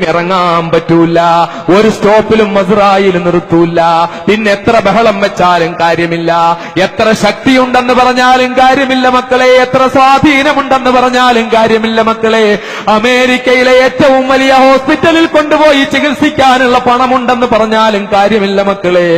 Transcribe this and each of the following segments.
ഇറങ്ങാൻ പറ്റൂല, ഒരു സ്റ്റോപ്പിലും മസ്റായിൽ നിർത്തൂല. പിന്നെ എത്ര ബഹളം വെച്ചാലും കാര്യമില്ല, എത്ര ശക്തിയുണ്ടെന്ന് പറഞ്ഞാലും കാര്യമില്ല മക്കളെ, എത്ര സ്വാധീനമുണ്ടെന്ന് പറഞ്ഞാലും കാര്യമില്ല മക്കളെ. അമേരിക്കയിലെ ഏറ്റവും വലിയ ഹോസ്പിറ്റലിൽ കൊണ്ടുപോയി ചികിത്സിക്കാനുള്ള പണമുണ്ടെന്ന് പറഞ്ഞാലും കാര്യമില്ല മക്കളെ.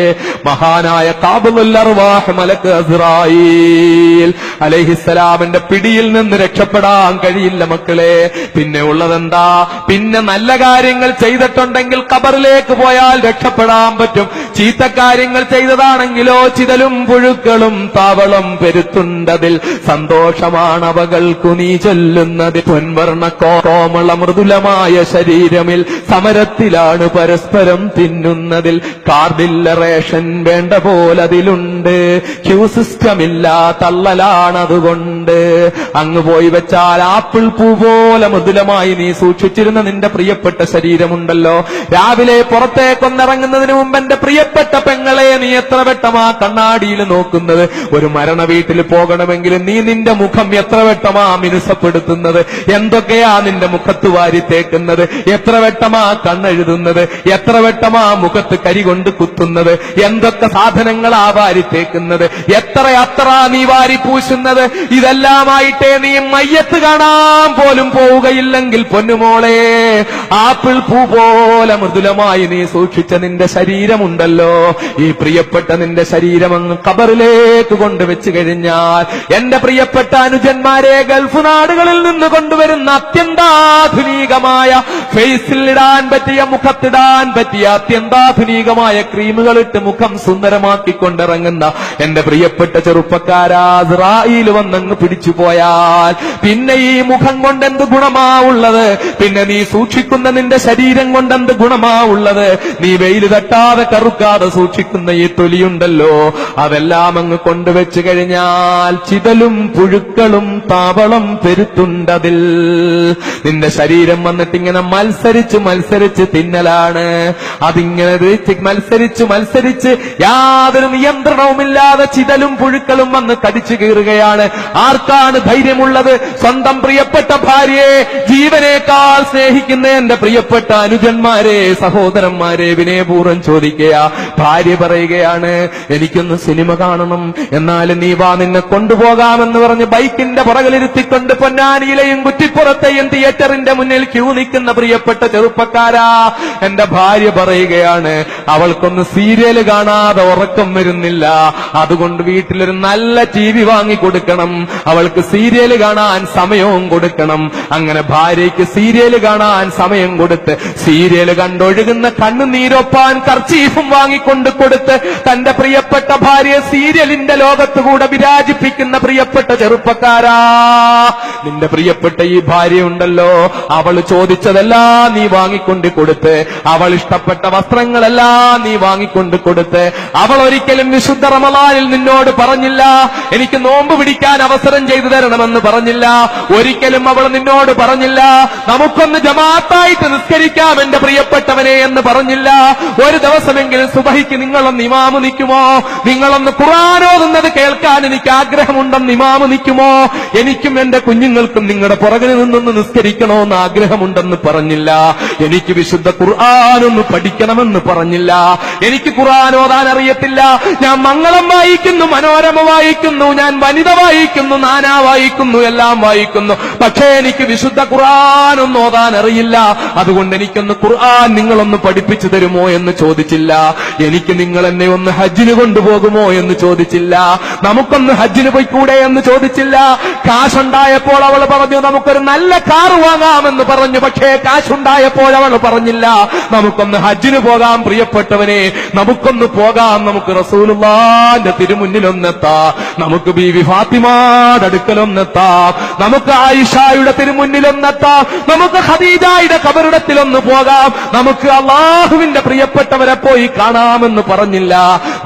മഹാനായ ഖാബിലുൽ അർവാഹ് മലക്ക് അസ്റായീൽ അലൈഹിസ്സലാമിന്റെ പിടിയിൽ നിന്ന് രക്ഷപ്പെടാൻ കഴിയില്ല മക്കളെ. പിന്നെ ഉള്ളതെന്താ? പിന്നെ നല്ല കാര്യങ്ങൾ ചെയ്തിട്ടുണ്ടെങ്കിൽ ഖബറിലേക്ക് പോയാൽ രക്ഷപ്പെടാൻ പറ്റും. ചീത്ത കാര്യങ്ങൾ ചെയ്തതാണെങ്കിലോ ചിതലും പുഴുക്കളും താവളം പെരുത്തുണ്ടതിൽ സന്തോഷമാണവകൾക്കു നീ ചൊല്ലുന്നത്. പൊൻവർണ്ണ കോമള മൃദുലമായ ശരീരമിൽ സമരത്തിലാണ് പരസ്പരം തിന്നുന്നതിൽ. കാർഡില്ല റേഷൻ വേണ്ട പോലതിലുണ്ട്, ക്യൂ സിസ്റ്റമില്ല തള്ളലാണതുകൊണ്ട്. അങ്ങ് പോയി വെച്ചാൽ ആപ്പിൾ പൂ പോലെ മൃദുലമായി നീ സൂക്ഷിച്ചിരുന്ന നിന്റെ പ്രിയപ്പെട്ട ശരീരമുണ്ടല്ലോ, രാവിലെ പുറത്തേക്കൊന്നിറങ്ങുന്നതിന് മുമ്പ് എന്റെ പ്രിയപ്പെട്ട പെങ്ങളെ നീ എത്ര വട്ടമാ കണ്ണാടിയിൽ നോക്കുന്നത്? ഒരു മരണ വീട്ടിൽ പോകണമെങ്കിൽ നീ നിന്റെ മുഖം എത്ര വട്ടമാ മിനുസപ്പെടുത്തുന്നത്? എന്തൊക്കെയാ നിന്റെ മുഖത്ത് വാരി തേക്കുന്നത്? എത്ര വട്ടമാ കണ്ണെഴുതുന്നത്? എത്ര വട്ടമാ മുഖത്ത് കരി കൊണ്ട് കുത്തുന്നത്? എന്തൊക്കെ സാധനങ്ങളാ വാരി തേക്കുന്നത്? എത്ര നീ വാരി പൂശുന്നത്? ഇതെല്ലാമായിട്ടേ നീ മയ്യത്ത് കാണാൻ പോലും പോവുകയില്ലെങ്കിൽ പൊന്നുമോളെ, ആപ്പിൾ പൂ പോലെ മൃദുലമായി നീ സൂക്ഷിച്ച നിന്റെ ശരീരമുണ്ടല്ലോ, ഈ പ്രിയപ്പെട്ട നിന്റെ ശരീരം അങ്ങ് ഖബറിലേക്ക് കൊണ്ടുവച്ച് കഴിഞ്ഞാൽ, എന്റെ പ്രിയപ്പെട്ട അനുജന്മാരെ, ഗൾഫ് നാടുകളിൽ നിന്ന് കൊണ്ടുവരുന്ന അത്യന്താധുനികമായ ഫേസിൽ ഇടാൻ പറ്റിയ, മുഖത്തിടാൻ പറ്റിയ അത്യന്താധുനികമായ ക്രീമുകളിട്ട് മുഖം സുന്ദരമാക്കിക്കൊണ്ടിറങ്ങുന്ന എന്റെ പ്രിയപ്പെട്ട ചെറുപ്പക്കാരാ, ഇസ്രായേൽ വന്നങ്ങ് പിടിച്ചു പോയാൽ പിന്നെ ഈ മുഖം കൊണ്ട് എന്ത് ഗുണമാ ഉള്ളത്? പിന്നെ നീ സൂക്ഷിക്കുന്ന നിന്റെ ശരീരം കൊണ്ട് എന്ത് ഗുണമാ ഉള്ളത്? നീ വെയില് തട്ടാതെ കറുക്കാതെ സൂക്ഷിക്കുന്ന ഈ തൊലിയുണ്ടല്ലോ, അതെല്ലാം അങ്ങ് കൊണ്ടുവച്ച് കഴിഞ്ഞാൽ ചിതലും പുഴുക്കളും താവളം പെരുത്തുണ്ടതിൽ. നിന്റെ ശരീരം വന്നിട്ടിങ്ങനെ മത്സരിച്ച് മത്സരിച്ച് തിന്നലാണ്. അതിങ്ങനെ മത്സരിച്ച് യാതൊരു നിയന്ത്രണവുമില്ലാതെ ചിതലും പുഴുക്കളും വന്ന് കടിച്ചു കീറുകയാണ്. ആർക്കാണ് ധൈര്യമുള്ളത്? സ്വന്തം പ്രിയപ്പെട്ട ഭാര്യയെ ജീവനേക്കാൾ സ്നേഹിക്കുന്ന എന്റെ പ്രിയപ്പെട്ട അനുജന്മാരെ, സഹോദരന്മാരെ, വിനയപൂർവ്വം ചോദിക്കുക. ഭാര്യ പറയുകയാണ്, എനിക്കൊന്ന് സിനിമ കാണണം, എന്നാലും നീ വാ, നിന്നെ കൊണ്ടുപോകാമെന്ന് പറഞ്ഞ് ബൈക്കിന്റെ പുറകിലിരുത്തിക്കൊണ്ട് പൊന്നാനിയിലെയും കുറ്റിപ്പുറത്തെയും തിയേറ്ററിന്റെ മുന്നിൽ ക്യൂ നിൽക്കുന്ന പ്രിയപ്പെട്ട ചെറുപ്പക്കാരാ, എന്റെ ഭാര്യ പറയുകയാണ്, അവൾക്കൊന്ന് സീരിയൽ കാണാതെ ഉറക്കം വരുന്നില്ല, അതുകൊണ്ട് വീട്ടിലൊരു നല്ല TV വാങ്ങിക്കൊടുക്കണം, അവൾക്ക് സീരിയൽ കാണാൻ സമയവും കൊടുക്കണം. അങ്ങനെ ഭാര്യയ്ക്ക് സീരിയൽ കാണാൻ സമയം കൊടുത്ത്, സീരിയൽ കണ്ടൊഴുകുന്ന കണ്ണുനീരൊപ്പാൻ കർച്ചീഫും വാങ്ങിക്കൊണ്ട് കൊടുത്ത്, തന്റെ പ്രിയപ്പെട്ട ഭാര്യ സീരിയലിന്റെ ലോകത്തുകൂടെ വിരാജിപ്പിക്കുന്ന പ്രിയപ്പെട്ട ചെറുപ്പക്കാരാ, നിന്റെ പ്രിയപ്പെട്ട ഈ ഭാര്യയുണ്ടല്ലോ, അവൾ ചോദിച്ചതെല്ലാം നീ വാങ്ങിക്കൊണ്ട് കൊടുത്ത്, അവൾ ഇഷ്ടപ്പെട്ട വസ്ത്രങ്ങളെല്ലാം നീ വാങ്ങിക്കൊണ്ട് കൊടുത്ത്, അവൾ ഒരിക്കലും വിശുദ്ധ റമളാനിൽ നിന്നോട് പറഞ്ഞില്ല എനിക്ക് നോമ്പ് പിടിക്കാൻ അവസരം ചെയ്തു തരണമെന്ന് പറഞ്ഞില്ല. ഒരിക്കലും അവൾ നിന്നോട് പറഞ്ഞില്ല നമുക്കൊന്ന് ജമാഅത്തായിട്ട് നിസ്കരിക്കാം എന്റെ പ്രിയപ്പെട്ടവനെ എന്ന് പറഞ്ഞില്ല. ഒരു ദിവസമെങ്കിലും സുബഹിക്ക് നിങ്ങളൊന്ന് ഇമാമ് നിൽക്കുമോ? നിങ്ങളൊന്ന് ഖുർആൻ ഓതുന്നത് കേൾക്കാൻ എനിക്ക് ആഗ്രഹമുണ്ടെന്ന് ഇമാമ് നിൽക്കുമോ? എനിക്കും എന്റെ കുഞ്ഞുങ്ങൾക്കും നിങ്ങളുടെ പുറകിൽ നിന്നൊന്ന് നിസ്കരിക്കണമെന്ന് ആഗ്രഹമുണ്ടെന്ന് പറഞ്ഞില്ല. എനിക്ക് വിശുദ്ധ ഖുർആൻ ഒന്ന് പഠിക്കണമെന്ന് പറഞ്ഞില്ല. എനിക്ക് ഖുർആൻ ഓതാൻ അറിയത്തില്ല, ഞാൻ മംഗളം വായിക്കുന്നു, മനോരമ വായിക്കുന്നു, ഞാൻ വനിത വായിക്കുന്നു, നാനാ വായിക്കുന്നു, എല്ലാം വായിക്കുന്നു, പക്ഷേ എനിക്ക് വിശുദ്ധ ഖുർആൻ ഒന്ന് ഓതാൻ അറിയില്ല. അതുകൊണ്ട് എനിക്കൊന്ന് ഖുർആൻ നിങ്ങളൊന്ന് പഠിപ്പിച്ചു തരുമോ എന്ന് ചോദിച്ചില്ല. എനിക്ക് നിങ്ങൾ എന്നെ ഒന്ന് ഹജ്ജിന് കൊണ്ടുപോകുമോ എന്ന് ചോദിച്ചില്ല. നമുക്കൊന്ന് ഹജ്ജിന് പോയിക്കൂടെ എന്ന് ചോദിച്ചില്ല. കാശുണ്ടായപ്പോൾ അവൾ പറഞ്ഞു നമുക്കൊരു നല്ല കാർ വാങ്ങാമെന്ന് പറഞ്ഞു. പക്ഷേ കാശുണ്ടായപ്പോൾ അവൾ പറഞ്ഞില്ല നമുക്കൊന്ന് ഹജ്ജിന് പോകാം പ്രിയപ്പെട്ടവനെ, നമുക്കൊന്ന് പോകാം, നമുക്ക് റസൂലുള്ളാഹിന്റെ തിരുമുന്നിലൊന്നെത്താം, നമുക്ക് ബീവി ഫാത്തിമയുടെ അടുക്കലൊന്നെത്താം, നമുക്ക് ആയിഷയുടെ തിരുമുന്നിലൊന്നെത്താം, നമുക്ക് ഖദീജയുടെ ഖബറിടത്തിലൊന്ന് പോകാം, നമുക്ക് അല്ലാഹുവിന്റെ പ്രിയപ്പെട്ടവരെ പോയി കാണാമെന്ന് പറഞ്ഞില്ല.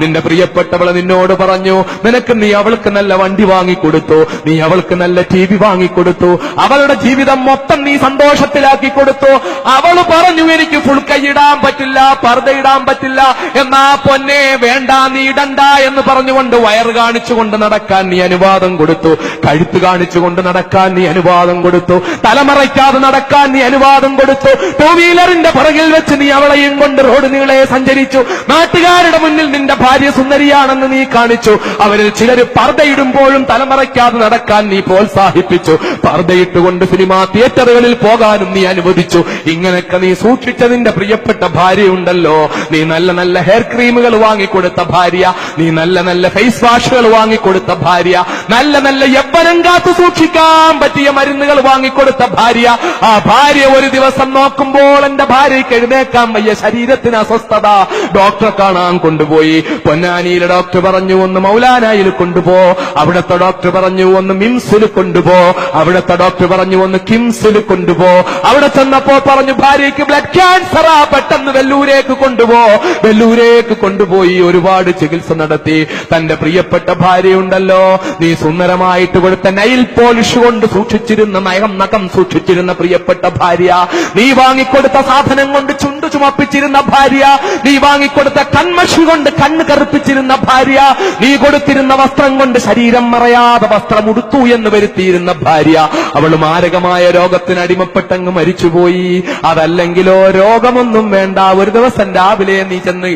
നിന്റെ പ്രിയപ്പെട്ടവളെ നിന്നോട് പറഞ്ഞു നിനക്ക് നീ അവൾക്ക് നല്ല വണ്ടി വാങ്ങിക്കൊടുത്തു, നീ അവൾക്ക് നല്ല TV വാങ്ങിക്കൊടുത്തു, അവളുടെ ജീവിതം മൊത്തം നീ സന്തോഷത്തിലാക്കി കൊടുത്തു. അവള് പറഞ്ഞു എനിക്ക് ഫുൾ കൈയിടാൻ പറ്റില്ല, പർദ്ദയിടാൻ പറ്റില്ല. എന്നാ പൊന്നെ വേണ്ട, നീ ഇടണ്ട എന്ന് പറഞ്ഞുകൊണ്ട് വയറ് കാണിച്ചുകൊണ്ട് നടക്കാൻ നീ അനുവാദം കൊടുത്തു, കഴുത്ത് കാണിച്ചുകൊണ്ട് നടക്കാൻ നടക്കാൻ നീ അനുവാദം കൊടുത്തു, തലമറയ്ക്കാതെ നടക്കാൻ നീ അനുവാദം കൊടുത്തു. ടൂ വീലറിന്റെ പുറകിൽ വെച്ച് നീ അവളെയും കൊണ്ട് റോഡ് നീളെ സഞ്ചരിച്ചു. നാട്ടുകാരുടെ മുന്നിൽ നിന്റെ ഭാര്യ സുന്ദരിയാണെന്ന് നീ കാണിച്ചു. അവരിൽ ചിലര് പർദ്ദയിടുമ്പോഴും തലമറയ്ക്കാതെ നടക്കാൻ നീ പ്രോത്സാഹിപ്പിച്ചു. പർദ്ദയിട്ടുകൊണ്ട് സിനിമാ തിയേറ്ററുകളിൽ പോകാനും നീ അനുവദിച്ചു. ഇങ്ങനെയൊക്കെ നീ സൂക്ഷിച്ച നിന്റെ പ്രിയപ്പെട്ട ഭാര്യയുണ്ടല്ലോ, നീ നല്ല നല്ല ഹെയർ ക്രീമുകൾ വാങ്ങിക്കൊടുത്ത ഭാര്യ, നീ നല്ല നല്ല ഫേസ് വാഷുകൾ വാങ്ങിക്കൊടുത്ത ഭാര്യ, നല്ല നല്ല യൗവനം കാത്തു സൂക്ഷിക്കാൻ പറ്റിയ മരുന്നുകൾ വാങ്ങിക്കൊടുത്ത ഭാര്യ. ആ ഭാര്യ ഒരു ദിവസം നോക്കുമ്പോൾ എന്റെ ഭാര്യയ്ക്ക് എഴുന്നേക്കാൻ വയ്യ, ശരീരത്തിന് അസ്വസ്ഥത. ഡോക്ടറെ കാണാൻ കൊണ്ടുപോയി. പൊന്നാനിയിലെ ഡോക്ടർ പറഞ്ഞു ഒന്ന് മൗലാനായിൽ കൊണ്ടുപോ. അവിടുത്തെ ഡോക്ടർ പറഞ്ഞു ഒന്ന് മിംസിൽ കൊണ്ടുപോ. അവിടുത്തെ ഡോക്ടർ പറഞ്ഞു ഒന്ന് കിംസിൽ കൊണ്ടുപോ. അവിടെ ചെന്നപ്പോ പറഞ്ഞു ഭാര്യയ്ക്ക് ബ്ലഡ് ക്യാൻസറാ, പെട്ടെന്ന് വെല്ലൂരേക്ക് കൊണ്ടുപോ. വെല്ലൂരേക്ക് കൊണ്ടുപോയി ഒരുപാട് ചികിത്സ നടത്തി. തന്റെ പ്രിയപ്പെട്ട ഭാര്യയുണ്ടല്ലോ, നീ സുന്ദരമായിട്ട് കൊടുത്ത നൈൽ പോളിഷ് കൊണ്ട് സൂക്ഷിച്ചിരുന്ന നഖം സൂക്ഷിച്ചിരുന്ന പ്രിയപ്പെട്ട ഭാര്യ, നീ വാങ്ങിക്കൊടുത്ത സാധനം കൊണ്ട് ചുണ്ടു ചുമപ്പിച്ചിരുന്ന ഭാര്യ, നീ വാങ്ങിക്കൊടുത്ത കൺമഷി കൊണ്ട് കണ്ണ് കറുപ്പിച്ചിരുന്ന ഭാര്യ, നീ കൊടുത്തിരുന്ന വസ്ത്രം കൊണ്ട് ശരീരം മറയാതെ വസ്ത്രം ഉടുത്തു എന്ന് വരുത്തിയിരുന്ന ഭാര്യ, അവൾ മാരകമായ രോഗത്തിന് അടിമപ്പെട്ടങ്ങ് മരിച്ചുപോയി. അതല്ലെങ്കിലോ രോഗമൊന്നും വേണ്ട, ഒരു ദിവസം രാവിലെ നീ ചെന്ന്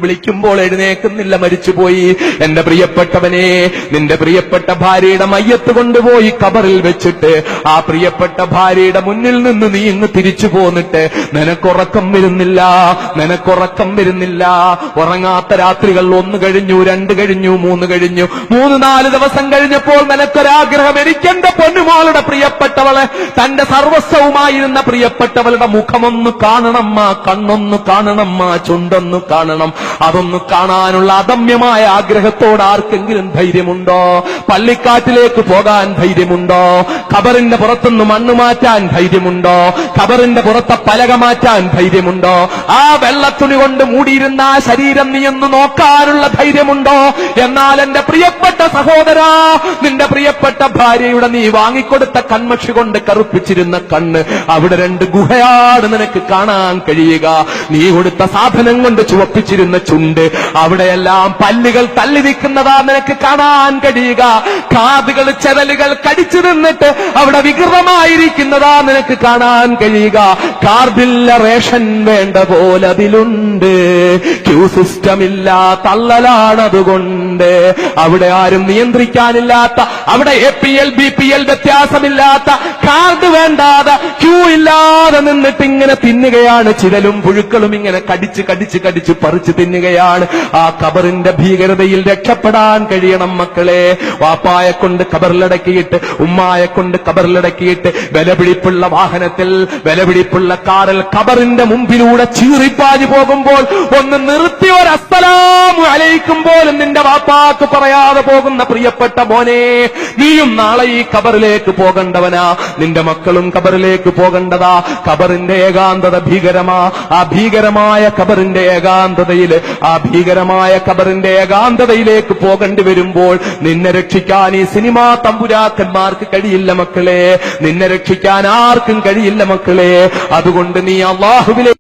വിളിക്കുമ്പോൾ എഴുന്നേക്കുന്നില്ല, മരിച്ചുപോയി. എന്റെ പ്രിയപ്പെട്ടവനെ, നിന്റെ പ്രിയപ്പെട്ട ഭാര്യയുടെ മയ്യത്ത് കൊണ്ടുപോയി കബറിൽ വെച്ചിട്ട് ആ പ്രിയപ്പെട്ട ഭാര്യയുടെ മുന്നിൽ നിന്ന് നീ ഇങ്ങ് തിരിച്ചു പോന്നിട്ട് നിനക്കുറക്കം വരുന്നില്ല, നിനക്കുറക്കം വരുന്നില്ല. ഉറങ്ങാത്ത രാത്രികൾ 1 കഴിഞ്ഞു, 2 കഴിഞ്ഞു, 3 കഴിഞ്ഞു, 3-4 ദിവസം കഴിഞ്ഞപ്പോൾ നിനക്കൊരാഗ്രഹം, എനിക്കെന്റെ പൊന്നുമോളുടെ പ്രിയപ്പെട്ടവളെ, തന്റെ സർവസ്വവുമായിരുന്ന പ്രിയപ്പെട്ടവളുടെ മുഖമൊന്ന് കാണണമ്മ, കണ്ണൊന്ന് കാണണമ്മ, ചുണ്ടൊന്ന് കാണണം. അതൊന്ന് കാണാനുള്ള അദമ്യമായ ആഗ്രഹത്തോട് ആർക്കെങ്കിലും ധൈര്യമുണ്ടോ? പള്ളിക്കാട്ടിലേക്ക് പോകാൻ ധൈര്യമുണ്ടോ? ഖബറിന്റെ പുറത്തുനിന്ന് മണ്ണ് മാറ്റാൻ ധൈര്യമുണ്ടോ? ഖബറിന്റെ പുറത്തെ പലക മാറ്റാൻ ധൈര്യമുണ്ടോ? ആ വെള്ളത്തുണി കൊണ്ട് മൂടിയിരുന്ന ആ ശരീരം നീ ഒന്ന് നോക്കാനുള്ള ധൈര്യമുണ്ടോ? എന്നാൽ എന്റെ പ്രിയപ്പെട്ട സഹോദരാ, നിന്റെ പ്രിയപ്പെട്ട ഭാര്യയുടെ നീ വാങ്ങിക്കൊടുത്ത കൺമഷി കൊണ്ട് കറുപ്പിച്ചിരുന്ന കണ്ണ്, അവിടെ 2 ഗുഹയാണ് നിനക്ക് കാണാൻ കഴിയുക. നീ കൊടുത്ത സാധനം കൊണ്ട് ചുവപ്പിച്ചിരുന്ന ചുണ്ട്, അവിടെയെല്ലാം പല്ലുകൾ തള്ളി നിൽക്കുന്നതാ നിനക്ക് കാണാൻ കഴിയുക. കാതുകൾ ചെതലുകൾ കടിച്ചു നിന്നിട്ട് അവിടെ വികൃതമായിരിക്കുന്നതാ നിനക്ക് കാണാൻ കഴിയുക. കാർഡില്ല റേഷൻ വേണ്ട പോലെ അതിലുണ്ട്, ക്യൂ സിസ്റ്റം ഇല്ല, തള്ളലാണതുകൊണ്ട്. അവിടെ ആരും നിയന്ത്രിക്കാനില്ലാത്ത, അവിടെ APL BPL വ്യത്യാസമില്ലാത്ത, കാർഡ് വേണ്ടാതെ ക്യൂ ഇല്ലാതെ നിന്നിട്ട് ഇങ്ങനെ തിന്നുകയാണ്. ചിരലും പുഴുക്കളും ഇങ്ങനെ കടിച്ച് കടിച്ച് കടിച്ച് പറിച്ച് തിന്നുകയാണ്. ആ ഖബറിന്റെ ഭീകരതയിൽ രക്ഷപ്പെടാൻ കഴിയണം മക്കളെ. വാപ്പായെ കൊണ്ട് ഖബറിലടക്കിയിട്ട്, ഉമ്മായെ കൊണ്ട് ഖബറിലടക്കിയിട്ട്, വിലപിടിപ്പുള്ള വാഹനത്തിൽ, വിലപിടിപ്പുള്ള കാറിൽ ഖബറിന്റെ മുമ്പിലൂടെ ചീറിപ്പാഞ്ഞു പോകുമ്പോൾ ഒന്ന് നിർത്തി ഒരു അസ്സലാമു അലൈക്കും പോലും നിന്റെ വാപ്പാക്ക് പറയാതെ പോകുന്ന പ്രിയപ്പെട്ട മോനെ, നീയും നാളെ ഈ ഖബറിലേക്ക് പോകേണ്ടവനാ, നിന്റെ മക്കളും ഖബറിലേക്ക് പോകേണ്ടതാ. ഖബറിന്റെ ഏകാന്തത ഭീകരമാ. ആ ഭീകരമായ ഖബറിന്റെ ഏകാന്തതയിൽ, ആ ഭീകരമായ ഖബറിന്റെ ഏകാന്തതയിലേക്ക് പോകേണ്ടി വരുമ്പോൾ നിന്നെ രക്ഷിക്കാൻ ഈ സിനിമാ തമ്പുരാക്കന്മാർക്ക് കഴിയില്ല മക്കളെ, നിന്നെ രക്ഷിക്കാൻ ആർക്കും കഴിയില്ല മക്കളെ. അതുകൊണ്ട് നീ അല്ലാഹുവിലെ